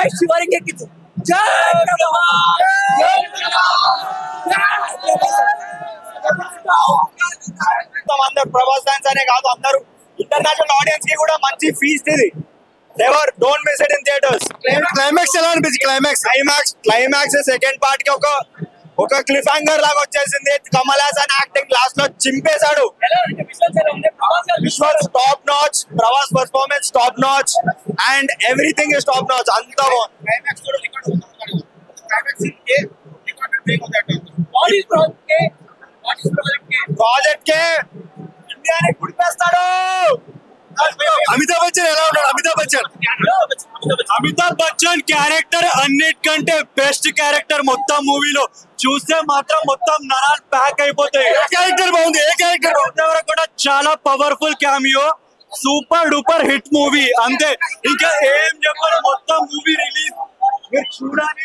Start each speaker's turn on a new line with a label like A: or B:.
A: జై శివలింగకి జై
B: అందరు ప్రభాస్ ఫ్యాన్స్ అనే కాదు, అందరూ ఇంటర్నేషనల్ ఆడియన్స్ కి కూడా మంచి ఫీస్ట్ ఇది. Never don't miss it in theatres.
C: Climax ఎలా అనిపించింది?
B: క్లైమాక్స్ సెకండ్ పార్ట్ కి ఒక క్లిఫ్ హ్యాంగర్ లాగా వచ్చేసింది. కమల్ హాసన్ యాక్టింగ్ లాస్ట్ లో చింపేశాడు. Visuals top notch, Prabhas performance top notch and everything is top notch. అంతా ప్రాజెక్ట్ కే ఇండియాని గుడిపేస్తాడు.
C: అమితాబ్ బచ్చన్ ఎలా ఉన్నాడు? అమితాబ్ బచ్చన్ క్యారెక్టర్ అన్నిటికంటే బెస్ట్ క్యారెక్టర్ మొత్తం మూవీలో. చూస్తే మాత్రం మొత్తం నరాలు ప్యాక్ అయిపోతాయి. ఏ క్యారెక్టర్ బాగుంది? కూడా చాలా powerful cameo, super duper hit movie. అంతే, ఇంకా ఏం చెప్పాలి. మొత్తం మూవీ రిలీజ్ మీరు చూడాలి.